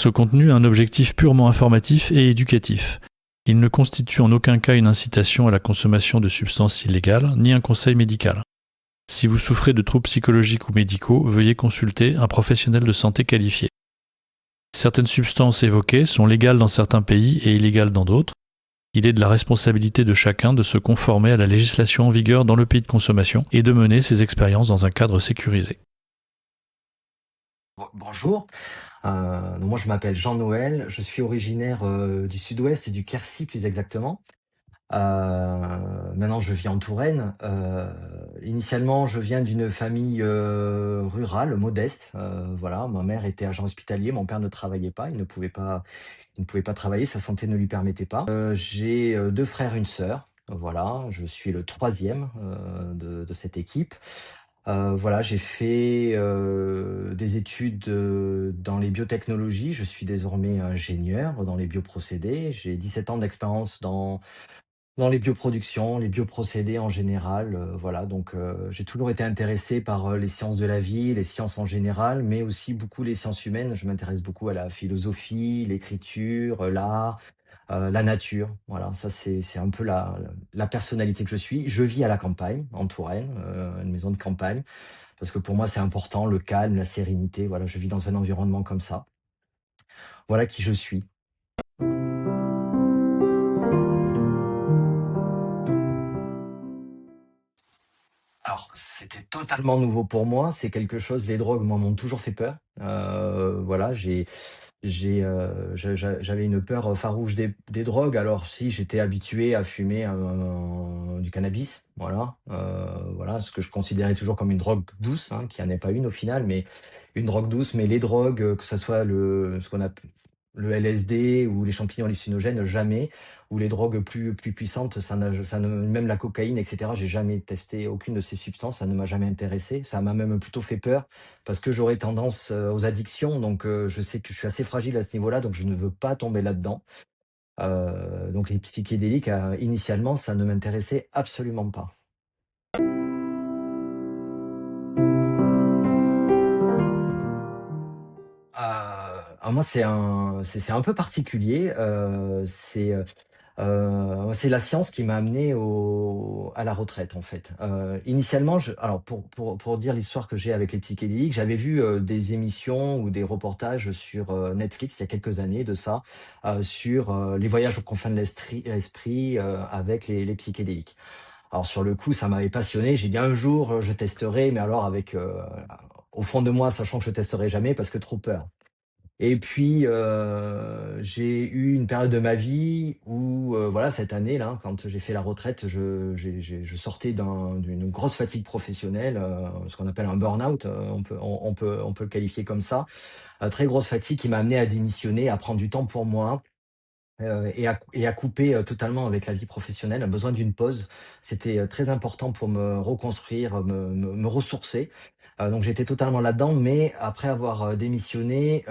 Ce contenu a un objectif purement informatif et éducatif. Il ne constitue en aucun cas une incitation à la consommation de substances illégales, ni un conseil médical. Si vous souffrez de troubles psychologiques ou médicaux, veuillez consulter un professionnel de santé qualifié. Certaines substances évoquées sont légales dans certains pays et illégales dans d'autres. Il est de la responsabilité de chacun de se conformer à la législation en vigueur dans le pays de consommation et de mener ses expériences dans un cadre sécurisé. Bonjour, donc moi je m'appelle Jean-Noël, je suis originaire, du sud-ouest et du Quercy plus exactement. Maintenant je vis en Touraine. Initialement je viens d'une famille, rurale, modeste, voilà. Ma mère était agent hospitalier, mon père ne travaillait pas, il ne pouvait pas travailler, sa santé ne lui permettait pas. J'ai, 2 frères, une sœur, voilà. Je suis le troisième de cette équipe. Voilà, j'ai fait, des études, dans les biotechnologies. Je suis désormais ingénieur dans les bioprocédés. J'ai 17 ans d'expérience dans les bioproductions, les bioprocédés en général, voilà. Donc j'ai toujours été intéressé par, les sciences de la vie, les sciences en général, mais aussi beaucoup les sciences humaines. Je m'intéresse beaucoup à la philosophie, l'écriture, l'art, la nature. Voilà, ça c'est un peu la personnalité que je suis. Je vis à la campagne, en Touraine, une maison de campagne. Parce que pour moi, c'est important, le calme, la sérénité. Voilà, je vis dans un environnement comme ça. Voilà qui je suis. Alors, c'était totalement nouveau pour moi. C'est quelque chose, les drogues, moi, m'ont toujours fait peur. Voilà, j'avais une peur farouche des drogues. Alors, si j'étais habitué à fumer du cannabis, voilà, voilà, ce que je considérais toujours comme une drogue douce, hein, qui en est pas une au final, mais une drogue douce. Mais les drogues, que ça soit ce qu'on appelle le LSD ou les champignons hallucinogènes, jamais. Ou les drogues plus puissantes, même la cocaïne, etc. J'ai jamais testé aucune de ces substances, ça ne m'a jamais intéressé. Ça m'a même plutôt fait peur parce que j'aurais tendance aux addictions. Donc, je sais que je suis assez fragile à ce niveau-là, donc je ne veux pas tomber là-dedans. Donc les psychédéliques, initialement, ça ne m'intéressait absolument pas. Alors moi, c'est un peu particulier. C'est la science qui m'a amené à la retraite, en fait. Initialement, alors pour dire l'histoire que j'ai avec les psychédéliques, j'avais vu des émissions ou des reportages sur Netflix il y a quelques années de ça, sur les voyages aux confins de l'esprit avec les psychédéliques. Alors sur le coup, ça m'avait passionné. J'ai dit un jour, je testerai, mais alors avec, au fond de moi, sachant que je testerai jamais parce que trop peur. Et puis, j'ai eu une période de ma vie où, voilà, cette année-là, quand j'ai fait la retraite, je sortais d'une grosse fatigue professionnelle, ce qu'on appelle un burn-out, on peut le qualifier comme ça. Très grosse fatigue qui m'a amené à démissionner, à prendre du temps pour moi. Et à couper, totalement avec la vie professionnelle, a besoin d'une pause. C'était, très important pour me reconstruire, me ressourcer. Donc j'étais totalement là-dedans, mais après avoir, démissionné,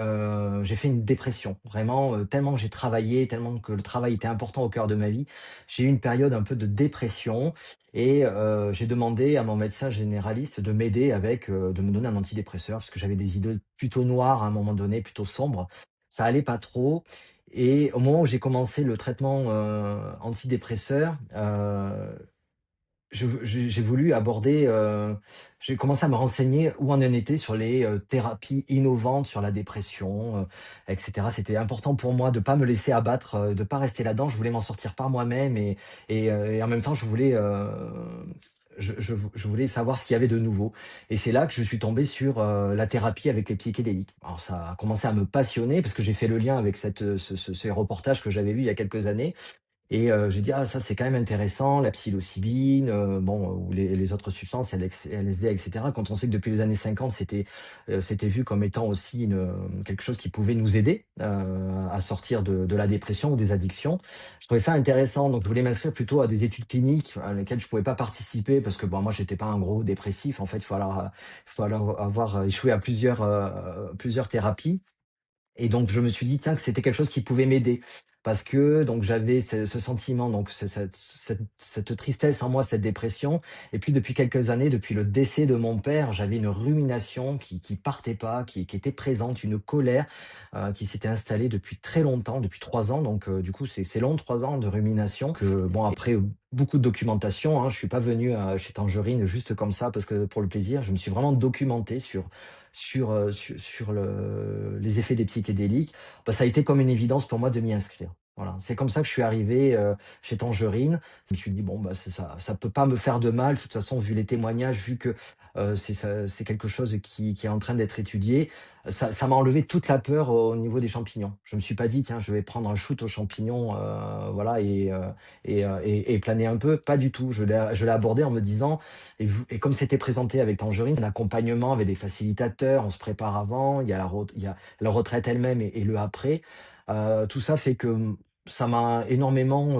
j'ai fait une dépression. Vraiment, tellement que j'ai travaillé, tellement que le travail était important au cœur de ma vie, j'ai eu une période un peu de dépression et j'ai demandé à mon médecin généraliste de m'aider avec, de me donner un antidépresseur parce que j'avais des idées plutôt noires à un moment donné, plutôt sombres. Ça allait pas trop et au moment où j'ai commencé le traitement, antidépresseur, j'ai voulu aborder, j'ai commencé à me renseigner où on en était sur les, thérapies innovantes sur la dépression, et cetera. C'était important pour moi de pas me laisser abattre, de pas rester là-dedans. Je voulais m'en sortir par moi-même et en même temps je voulais savoir ce qu'il y avait de nouveau et c'est là que je suis tombé sur, la thérapie avec les psychédéliques. Alors ça a commencé à me passionner parce que j'ai fait le lien avec ces reportages que j'avais vus il y a quelques années et j'ai dit: «Ah ça c'est quand même intéressant, la psilocybine, bon, ou les autres substances, LSD et cetera». Quand on sait que depuis les années 50 c'était vu comme étant aussi quelque chose qui pouvait nous aider, à sortir de la dépression ou des addictions. Je trouvais ça intéressant, donc je voulais m'inscrire plutôt à des études cliniques à lesquelles je pouvais pas participer parce que, bon, moi j'étais pas un gros dépressif. En fait, il faut alors avoir échoué à plusieurs thérapies et donc je me suis dit: «Tiens, que c'était quelque chose qui pouvait m'aider». parce que donc j'avais ce sentiment, donc cette tristesse en moi, cette dépression. Et puis depuis quelques années, depuis le décès de mon père, j'avais une rumination qui partait pas, qui était présente, une colère qui s'était installée depuis très longtemps, depuis 3 ans. Donc du coup, c'est long, 3 ans de rumination. Que bon, après beaucoup de documentation, hein, je suis pas venu chez Tangerine juste comme ça parce que pour le plaisir. Je me suis vraiment documenté sur les effets des psychédéliques. Bah, ça a été comme une évidence pour moi de m'y inscrire. Voilà, c'est comme ça que je suis arrivé, chez Tangerine. Je me suis dit: «Bon, bah, c'est ça peut pas me faire de mal, de toute façon, vu les témoignages, vu que, c'est quelque chose qui est en train d'être étudié». Ça m'a enlevé toute la peur au niveau des champignons. Je me suis pas dit: «Tiens, je vais prendre un shoot aux champignons, voilà et planer un peu». Pas du tout. Je l'ai abordé en me disant et comme c'était présenté avec Tangerine, un accompagnement avec des facilitateurs, on se prépare avant, il y a la retraite elle-même et le après. Tout ça fait que, ça m'a énormément,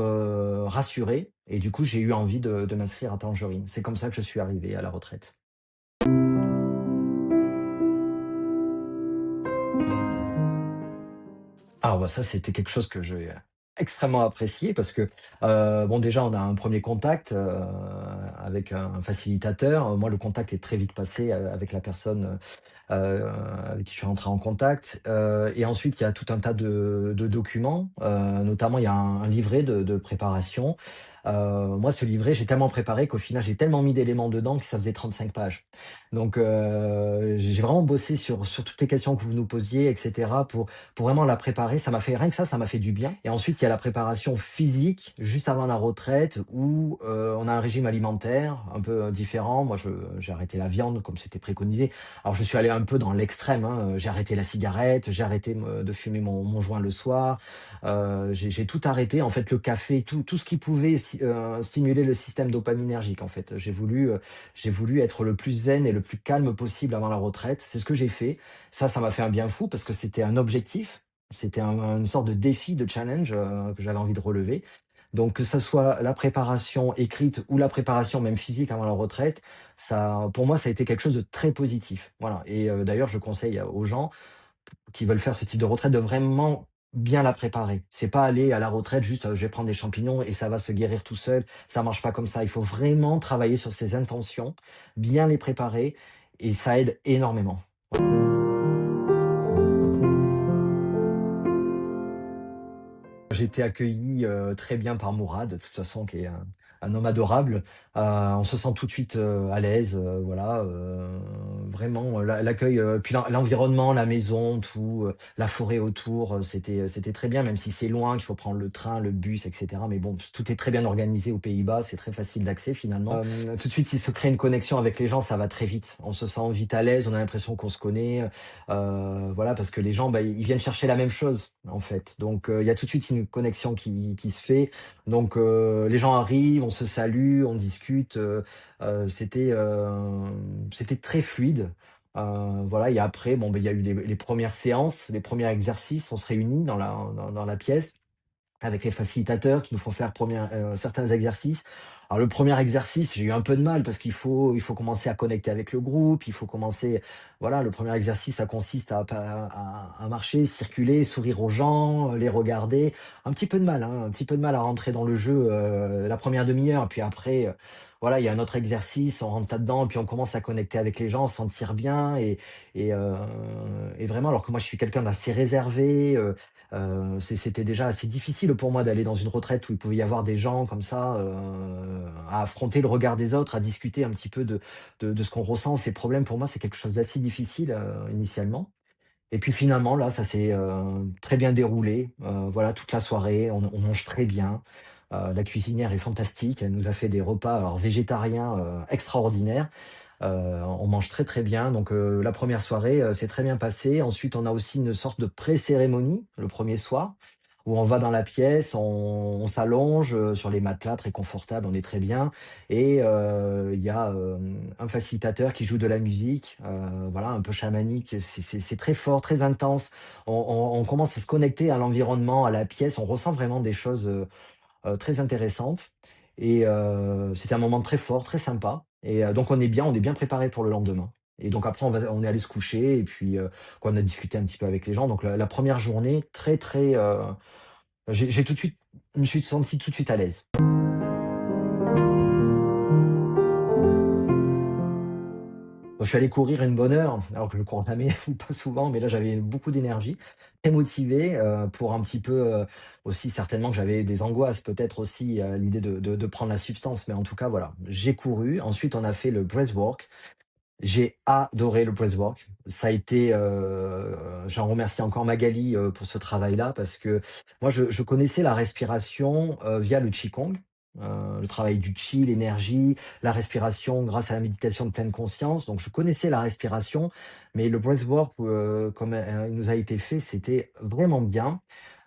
rassuré et du coup, j'ai eu envie de m'inscrire à Tangerine. C'est comme ça que je suis arrivé à la retraite. Alors bah, ça, c'était quelque chose que j'ai extrêmement apprécié parce que, bon déjà on a un premier contact, avec un facilitateur. Moi le contact est très vite passé, avec la personne, avec qui je suis rentré en contact, et ensuite il y a tout un tas de documents, notamment il y a un livret de préparation. Moi ce livret, j'ai tellement préparé qu'au final j'ai tellement mis d'éléments dedans que ça faisait 35 pages. Donc j'ai vraiment bossé sur toutes les questions que vous nous posiez et cetera pour vraiment la préparer. Ça m'a fait rien que ça m'a fait du bien et ensuite il y a la préparation physique juste avant la retraite où, on a un régime alimentaire un peu, différent. Moi j'ai arrêté la viande comme c'était préconisé. Alors je suis allé un peu dans l'extrême, hein, j'ai arrêté la cigarette, j'ai arrêté de fumer mon joint le soir, j'ai tout arrêté, en fait, le café, tout ce qui pouvait stimuler le système dopaminergique, en fait. J'ai voulu être le plus zen et le plus calme possible avant la retraite. C'est ce que j'ai fait. Ça m'a fait un bien fou parce que c'était un objectif, c'était une sorte de défi, de challenge, que j'avais envie de relever. Donc que ça soit la préparation écrite ou la préparation même physique avant la retraite, ça pour moi, ça a été quelque chose de très positif. Voilà et d'ailleurs, je conseille aux gens qui veulent faire ce type de retraite de vraiment bien la préparer. C'est pas aller à la retraite juste, je vais prendre des champignons et ça va se guérir tout seul. Ça marche pas comme ça. Il faut vraiment travailler sur ses intentions, bien les préparer et ça aide énormément. J'ai été accueilli, très bien par Mourad, de toute façon, qui est un homme adorable. On se sent tout de suite, à l'aise, voilà, vraiment, l'accueil, puis l'environnement, la maison, tout, la forêt autour, c'était très bien, même si c'est loin, qu'il faut prendre le train, le bus et cetera. Mais bon, tout est très bien organisé aux Pays-Bas, c'est très facile d'accès finalement. Tout de suite, il se crée une connexion avec les gens, ça va très vite. On se sent vite à l'aise, on a l'impression qu'on se connaît, voilà, parce que les gens, bah, ils viennent chercher la même chose, en fait. Donc, il y a tout de suite une connexion qui se fait. Donc, les gens arrivent, on se salue, on discute. C'était très fluide. Voilà. Et après, bon, ben, il y a eu les premières séances, les premiers exercices. On se réunit dans la pièce avec les facilitateurs qui nous font faire certains exercices. Alors le premier exercice, j'ai eu un peu de mal parce qu'il faut commencer à connecter avec le groupe, il faut commencer voilà, le premier exercice, ça consiste à marcher, circuler, sourire aux gens, les regarder. Un petit peu de mal, hein, un petit peu de mal à rentrer dans le jeu, la première demi-heure, puis après, voilà, il y a un autre exercice, on rentre là-dedans, puis on commence à connecter avec les gens, se sentir bien et heu et vraiment alors que moi je suis quelqu'un d'assez réservé, c'était déjà assez difficile pour moi d'aller dans une retraite où il pouvait y avoir des gens comme ça, à affronter le regard des autres, à discuter un petit peu de ce qu'on ressent, ces problèmes. Pour moi, c'est quelque chose d'assez difficile, initialement. Et puis finalement, là, ça s'est, très bien déroulé, voilà, toute la soirée, on mange très bien. La cuisinière est fantastique, elle nous a fait des repas, alors végétariens, extraordinaires. On mange très, très bien. Donc, la première soirée, s'est très bien passée. Ensuite, on a aussi une sorte de pré-cérémonie le premier soir, où on va dans la pièce, on s'allonge, sur les matelas très confortables, on est très bien et il y a, un facilitateur qui joue de la musique, voilà, un peu chamanique. C'est très fort, très intense. On commence à se connecter à l'environnement, à la pièce. On ressent vraiment des choses, très intéressante et c'était un moment très fort, très sympa et donc on est bien préparé pour le lendemain et donc après on est allé se coucher et puis, on a discuté un petit peu avec les gens donc la 1re journée très, très, J'ai tout de suite je me suis senti tout de suite à l'aise. Je suis allé courir une bonne heure, alors que je cours jamais ou pas souvent, mais là j'avais beaucoup d'énergie, très motivé, pour un petit peu, aussi certainement que j'avais des angoisses, peut-être aussi, l'idée de prendre la substance, mais en tout cas voilà, j'ai couru. Ensuite on a fait le breathwork. J'ai adoré le breathwork. Ça a été, j'en remercie encore Magali, pour ce travail-là parce que moi je connaissais la respiration, via le qigong, le travail du qi, l'énergie, la respiration grâce à la méditation de pleine conscience. Donc je connaissais la respiration, mais le breathwork, comme, il nous a été fait, c'était vraiment bien.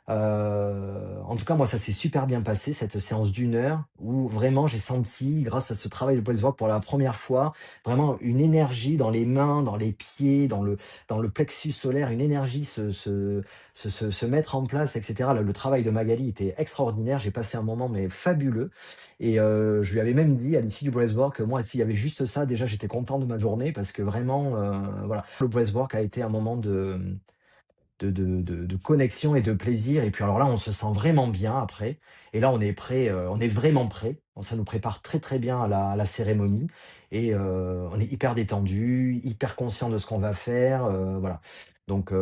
En tout cas, moi, ça s'est super bien passé, cette séance d'une heure où vraiment j'ai senti, grâce à ce travail de breathwork pour la première fois, vraiment une énergie dans les mains, dans les pieds, dans le plexus solaire, une énergie se mettre en place, et cetera. Le travail de Magali était extraordinaire. J'ai passé un moment mais fabuleux et je lui avais même dit à l'issue du breathwork que moi, s'il y avait juste ça, déjà, j'étais content de ma journée parce que vraiment, voilà, le breathwork a été un moment de connexion et de plaisir et puis alors là, on se sent vraiment bien après et là, on est prêt, on est vraiment prêt. Ça nous prépare très, très bien à la cérémonie et on est hyper détendu, hyper conscient de ce qu'on va faire, voilà. Donc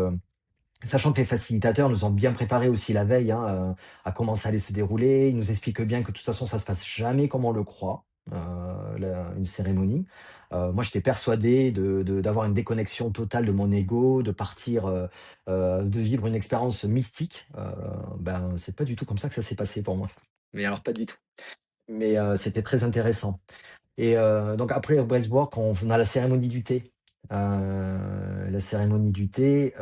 sachant que les facilitateurs nous ont bien préparé aussi la veille, hein, à comment ça allait se dérouler. Ils nous expliquent bien que de toute façon, ça se passe jamais comme on le croit, une cérémonie. Moi, j'étais persuadé d'avoir une déconnexion totale de mon ego, de partir, de vivre une expérience mystique. Ben, c'est pas du tout comme ça que ça s'est passé pour moi. Mais alors pas du tout. Mais c'était très intéressant. Et donc après le breathwork, on a la cérémonie du thé. La cérémonie du thé,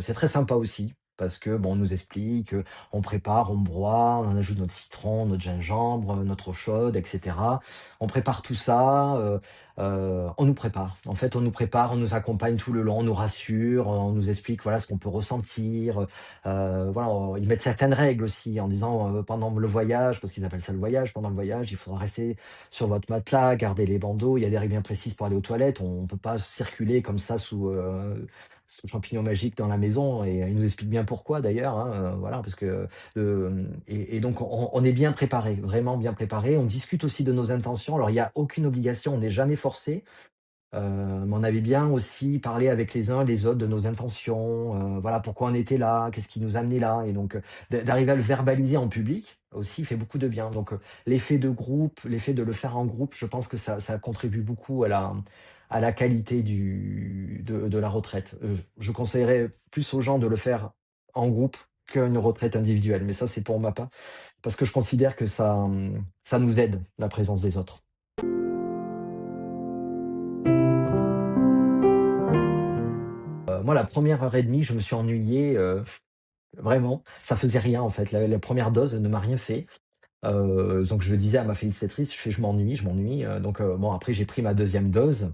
c'est très sympa aussi parce que, bon, on nous explique, on prépare, on broie, on ajoute notre citron, notre gingembre, notre eau chaude et cetera. On prépare tout ça, on nous prépare. En fait, on nous prépare, on nous accompagne tout le long, on nous rassure, on nous explique, voilà, ce qu'on peut ressentir, voilà, ils mettent certaines règles aussi en disant, pendant le voyage, parce qu'ils appellent ça le voyage, pendant le voyage, il faudra rester sur votre matelas, gardez les bandeaux. Il y a des règles bien précises pour aller aux toilettes. On ne peut pas circuler comme ça sous champignon magique dans la maison et il nous explique bien pourquoi d'ailleurs, hein, voilà, parce que, et donc on est bien préparé, vraiment bien préparé. On discute aussi de nos intentions. Alors il y a aucune obligation, on n'est jamais forcé. Mais on avait bien aussi parlé avec les uns et les autres de nos intentions, voilà, pourquoi on était là, qu'est-ce qui nous a amenés là et donc d'arriver à le verbaliser en public aussi fait beaucoup de bien. Donc l'effet de groupe, l'effet de le faire en groupe, je pense que ça contribue beaucoup à la qualité de la retraite. Je conseillerais plus aux gens de le faire en groupe qu'une retraite individuelle, mais ça, c'est pour ma part, parce que je considère que ça nous aide, la présence des autres. Moi, la première heure et demie, je me suis ennuyé, vraiment. Ça faisait rien, en fait. La 1re dose ne m'a rien fait. Donc je le disais à ma félicitatrice, je fais: «Je m'ennuie, je m'ennuie», donc bon, après j'ai pris ma deuxième dose.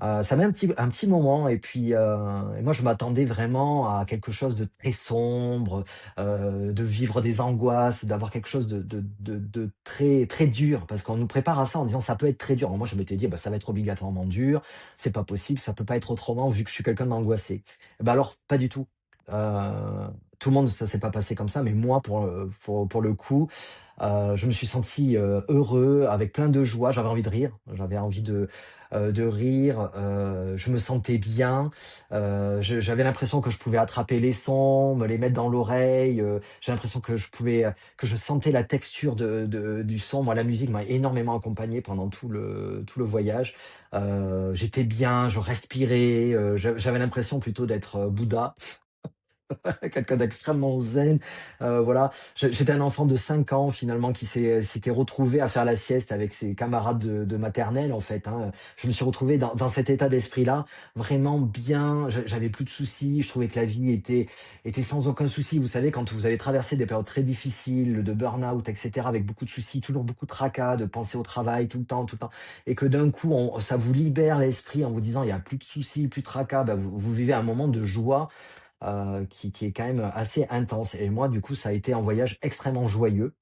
Ça met un petit moment et puis, et moi je m'attendais vraiment à quelque chose de très sombre, de vivre des angoisses, d'avoir quelque chose de très très dur parce qu'on nous prépare à ça en disant: «Ça peut être très dur». Alors moi je m'étais dit: «Bah, ça va être obligatoirement dur, c'est pas possible, ça peut pas être autrement vu que je suis quelqu'un d'angoissé». Bah, alors pas du tout. Tout le monde, ça s'est pas passé comme ça, mais moi pour le coup, je me suis senti, heureux, avec plein de joie. J'avais envie de rire, j'avais envie de rire, je me sentais bien, j'avais l'impression que je pouvais attraper les sons, me les mettre dans l'oreille, j'ai l'impression que que je sentais la texture du son. Moi, la musique m'a énormément accompagné pendant tout le voyage. J'étais bien, je respirais, j'avais l'impression plutôt d'être, Bouddha. Quelqu'un d'extrêmement zen, voilà. J'étais un enfant de 5 ans finalement qui s'était retrouvé à faire la sieste avec ses camarades de maternelle en fait, hein. Je me suis retrouvé dans cet état d'esprit-là, vraiment bien, j'avais plus de soucis, je trouvais que la vie était sans aucun souci. Vous savez, quand vous avez traversé des périodes très difficiles, de burn-out et cetera, avec beaucoup de soucis, toujours beaucoup de tracas, de penser au travail tout le temps et que d'un coup ça vous libère l'esprit en vous disant: «Il y a plus de soucis, plus de tracas», bah, vous vivez un moment de joie qui est quand même assez intense et moi, du coup, ça a été un voyage extrêmement joyeux,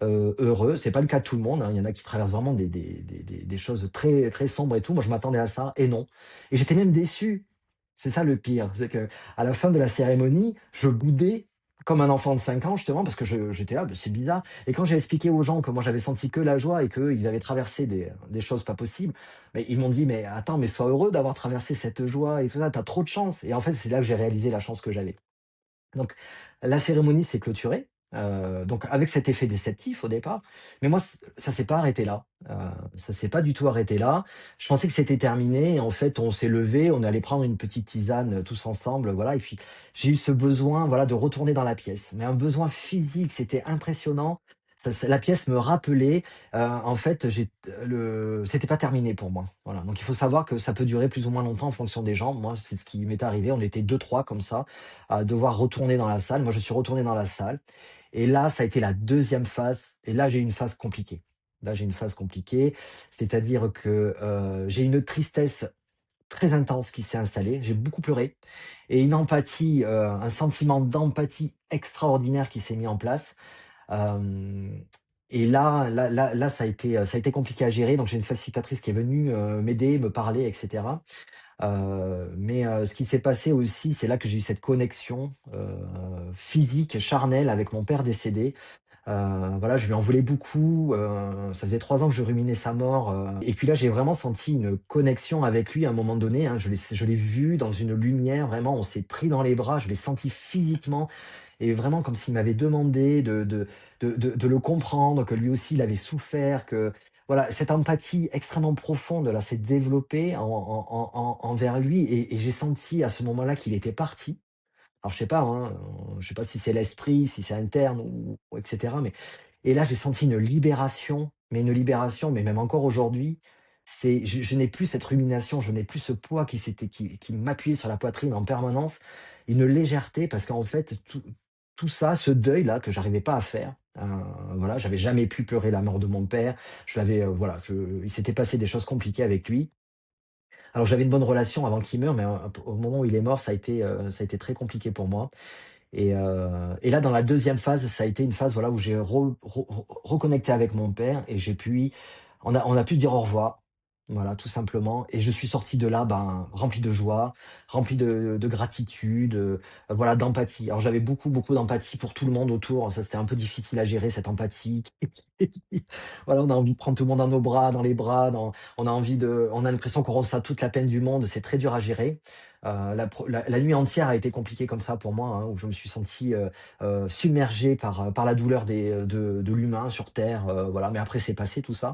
heureux. C'est pas le cas de tout le monde, hein. Il y en a qui traversent vraiment des choses très, très sombres et tout. Moi, je m'attendais à ça et non et j'étais même déçu. C'est ça le pire, c'est que à la fin de la cérémonie, je boudais comme un enfant de 5 ans justement parce que j'étais là: «Beh, c'est bizarre» et quand j'ai expliqué aux gens que moi j'avais senti que la joie et qu'eux, ils avaient traversé des choses pas possibles, mais ils m'ont dit: «Mais attends, mais sois heureux d'avoir traversé cette joie et tout ça, tu as trop de chance» et en fait, c'est là que j'ai réalisé la chance que j'avais. Donc la cérémonie s'est clôturée, donc avec cet effet déceptif au départ, mais moi ça s'est pas arrêté là, ça s'est pas du tout arrêté là. Je pensais que c'était terminé et en fait on s'est levé, on est allé prendre une petite tisane, tous ensemble, voilà et puis j'ai eu ce besoin, voilà, de retourner dans la pièce, mais un besoin physique, c'était impressionnant. Ça la pièce me rappelait, en fait, le c'était pas terminé pour moi, voilà. Donc il faut savoir que ça peut durer plus ou moins longtemps en fonction des gens. Moi, c'est ce qui m'est arrivé, on était deux trois comme ça, à devoir retourner dans la salle. Moi, je suis retourné dans la salle et là, ça a été la deuxième phase et là, j'ai eu une phase compliquée. Là, j'ai une phase compliquée, c'est-à-dire que, j'ai une tristesse très intense qui s'est installée. J'ai beaucoup pleuré et une empathie, un sentiment d'empathie extraordinaire qui s'est mis en place. Hem et là, ça a été compliqué à gérer, donc j'ai une facilitatrice qui est venue, m'aider, me parler et cetera. Ce qui s'est passé aussi, c'est là que j'ai eu cette connexion, physique, charnelle avec mon père décédé. Voilà, je lui en voulais beaucoup, ça faisait 3 ans que je ruminais sa mort, et puis là, j'ai vraiment senti une connexion avec lui à un moment donné, hein. Je l'ai vu dans une lumière, vraiment, on s'est pris dans les bras, je l'ai senti physiquement et vraiment comme s'il m'avait demandé de le comprendre, que lui aussi il avait souffert, que voilà, cette empathie extrêmement profonde là s'est développée envers lui et j'ai senti à ce moment-là qu'il était parti. Alors je sais pas, hein, je sais pas si c'est l'esprit, si c'est interne ou et cetera, mais et là j'ai senti une libération, mais même encore aujourd'hui, je n'ai plus cette rumination, je n'ai plus ce poids qui m'appuyait sur la poitrine en permanence, une légèreté parce qu'en fait tout ça, ce deuil-là que j'arrivais pas à faire, voilà, j'avais jamais pu pleurer la mort de mon père, je l'avais, voilà, il s'était passé des choses compliquées avec lui. Alors j'avais une bonne relation avant qu'il meure, mais au moment où il est mort, ça a été très compliqué pour moi et là, dans la deuxième phase, ça a été une phase, voilà, où j'ai reconnecté avec mon père et on a pu se dire au revoir. Voilà, tout simplement et je suis sorti de là, ben, rempli de joie, rempli de gratitude, voilà, d'empathie. Alors j'avais beaucoup, beaucoup d'empathie pour tout le monde autour. Ça, c'était un peu difficile à gérer cette empathie. Voilà, on a envie de prendre tout le monde dans nos bras, dans les bras, on a l'impression qu'on ressent toute la peine du monde. C'est très dur à gérer. La nuit entière a été compliquée comme ça pour moi, hein, où je me suis senti, submergé par la douleur de l'humain sur terre, voilà, mais après c'est passé tout ça.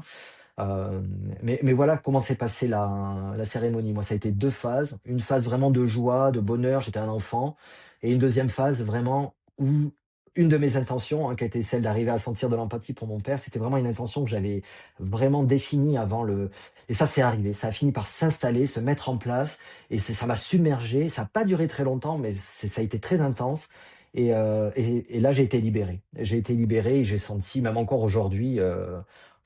Mais voilà comment s'est passée la cérémonie. Moi, ça a été 2 phases. Une phase vraiment de joie, de bonheur, j'étais un enfant et une deuxième phase vraiment où une de mes intentions, hein, qui était celle d'arriver à sentir de l'empathie pour mon père, c'était vraiment une intention que j'avais vraiment définie avant le et ça, c'est arrivé. Ça a fini par s'installer, se mettre en place et ça m'a submergé. Ça a pas duré très longtemps, mais ça a été très intense et là, j'ai été libéré. J'ai été libéré et j'ai senti, même encore aujourd'hui,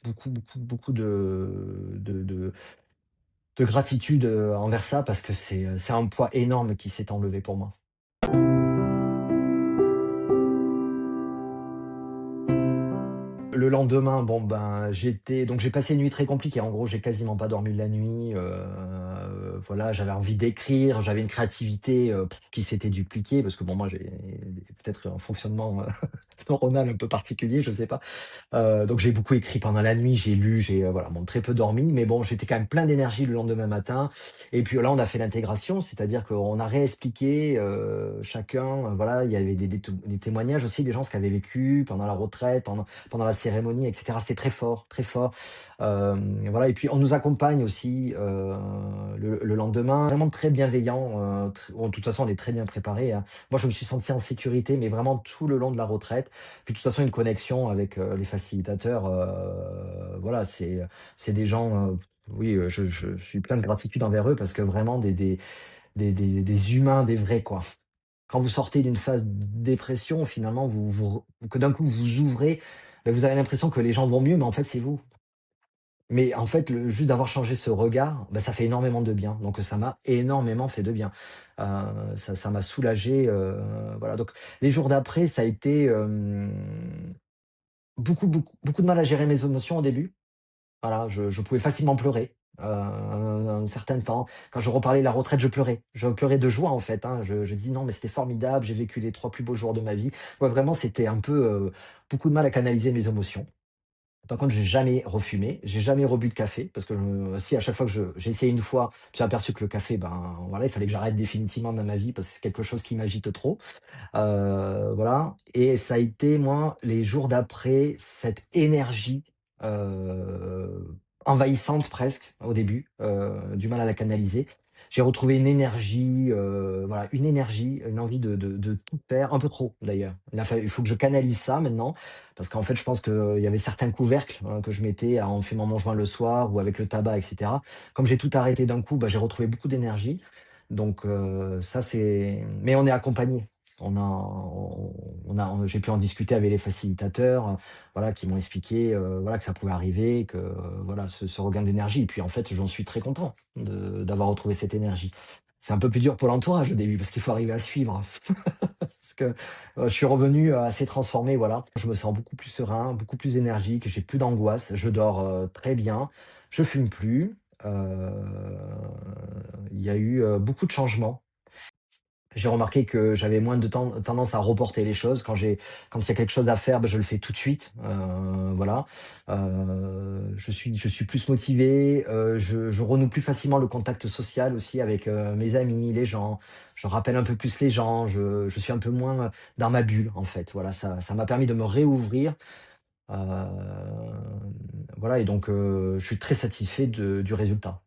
beaucoup, beaucoup, beaucoup de gratitude, envers ça parce que c'est un poids énorme qui s'est enlevé pour moi. Le lendemain, bon, ben, j'ai passé une nuit très compliquée. En gros, j'ai quasiment pas dormi de la nuit, voilà, j'avais envie d'écrire, j'avais une créativité, qui s'était dupliquée parce que bon, moi, j'ai peut-être un fonctionnement, neuronal un peu particulier, je sais pas. Donc j'ai beaucoup écrit pendant la nuit, j'ai lu, voilà, bon, très peu dormi, mais bon, j'étais quand même plein d'énergie le lendemain matin et puis là, on a fait l'intégration, c'est-à-dire qu'on a réexpliqué, chacun, voilà, il y avait des témoignages aussi des gens, ce qu'avaient vécu pendant la retraite, pendant la cérémonie et cetera. C'était très fort, très fort. Voilà et puis on nous accompagne aussi, le lendemain, vraiment très bienveillant, bon, de toute façon, on est très bien préparés, hein. Moi, je me suis senti en sécurité, mais vraiment tout le long de la retraite. Puis de toute façon, une connexion avec, les facilitateurs, voilà, c'est des gens, oui, je suis plein de gratitude envers eux parce que vraiment des humains, des vrais, quoi. Quand vous sortez d'une phase de dépression, finalement, que d'un coup vous ouvrez, vous avez l'impression que les gens vont mieux, mais en fait, c'est vous. Mais en fait, le juste d'avoir changé ce regard, bah, ça fait énormément de bien. Donc ça m'a énormément fait de bien. Ça m'a soulagé, voilà. Donc les jours d'après, ça a été, beaucoup, beaucoup, beaucoup de mal à gérer mes émotions au début. Voilà, je pouvais facilement pleurer. un certain temps. Quand je reparlais de la retraite, je pleurais. Je pleurais de joie, en fait, hein. Je dis: «Non, mais c'était formidable, j'ai vécu les 3 plus beaux jours de ma vie». Ouais, vraiment, c'était un peu, beaucoup de mal à canaliser mes émotions. Par contre, j'ai jamais refumé, j'ai jamais rebu de café parce que si à chaque fois que j'ai essayé une fois, je me suis aperçu que le café, ben, voilà, il fallait que j'arrête définitivement dans ma vie parce que c'est quelque chose qui m'agite trop. Voilà, et ça a été, moi, les jours d'après, cette énergie, envahissante presque au début, du mal à la canaliser. J'ai retrouvé une énergie, voilà, une énergie, une envie de tout faire, un peu trop d'ailleurs. Il faut que je canalise ça maintenant parce qu'en fait, je pense qu'il y avait certains couvercles, que je mettais en fumant mon joint le soir ou avec le tabac et cetera. Comme j'ai tout arrêté d'un coup, bah, j'ai retrouvé beaucoup d'énergie, donc ça c'est, mais on est accompagné. J'ai pu en discuter avec les facilitateurs, voilà, qui m'ont expliqué, voilà, que ça pouvait arriver, que, voilà, ce regain d'énergie, et puis, en fait, j'en suis très content d'avoir retrouvé cette énergie. C'est un peu plus dur pour l'entourage au début parce qu'il faut arriver à suivre. Parce que, je suis revenu, assez transformé, voilà. Je me sens beaucoup plus serein, beaucoup plus énergique, j'ai plus d'angoisse, je dors, très bien, je fume plus, heu, il y a eu, beaucoup de changements. J'ai remarqué que j'avais moins de tendance à reporter les choses. Quand il y a quelque chose à faire, ben je le fais tout de suite, voilà. Je suis plus motivé, je renoue plus facilement le contact social aussi avec, mes amis, les gens. Je rappelle un peu plus les gens, je suis un peu moins, dans ma bulle, en fait. Voilà, ça m'a permis de me réouvrir, voilà, et donc je suis très satisfait du résultat.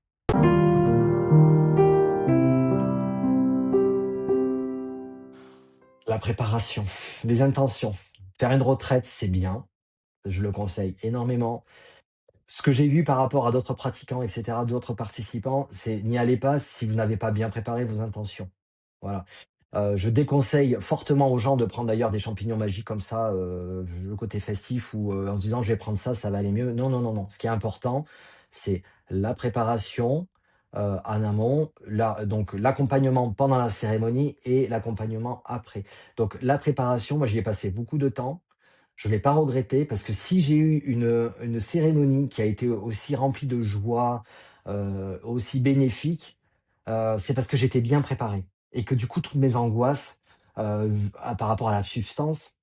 La préparation, les intentions. Faire une retraite, c'est bien. Je le conseille énormément. Ce que j'ai vu par rapport à d'autres pratiquants et cetera, d'autres participants, c'est n'y allez pas si vous n'avez pas bien préparé vos intentions. Voilà. Je déconseille fortement aux gens de prendre d'ailleurs des champignons magiques comme ça, le côté festif ou, en se disant: «Je vais prendre ça, ça va aller mieux». Non, non, non, non. Ce qui est important, c'est la préparation, en amont, donc l'accompagnement pendant la cérémonie et l'accompagnement après. Donc la préparation, moi j'y ai passé beaucoup de temps. Je ne l'ai pas regretté parce que si j'ai eu une cérémonie qui a été aussi remplie de joie, aussi bénéfique, c'est parce que j'étais bien préparé et que du coup toutes mes angoisses, par rapport à la substance,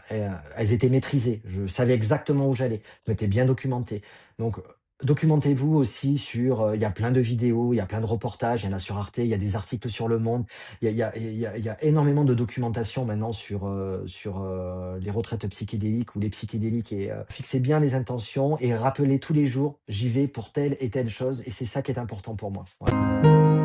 elles étaient maîtrisées. Je savais exactement où j'allais. Je m'étais bien documenté. Donc, documentez-vous aussi sur, il y a plein de vidéos, il y a plein de reportages, il y en a sur Arte, il y a des articles sur Le Monde. Il y a énormément de documentation maintenant sur les retraites psychédéliques ou les psychédéliques, et fixez bien les intentions et rappelez tous les jours: «J'y vais pour telle et telle chose», et c'est ça qui est important pour moi. Voilà.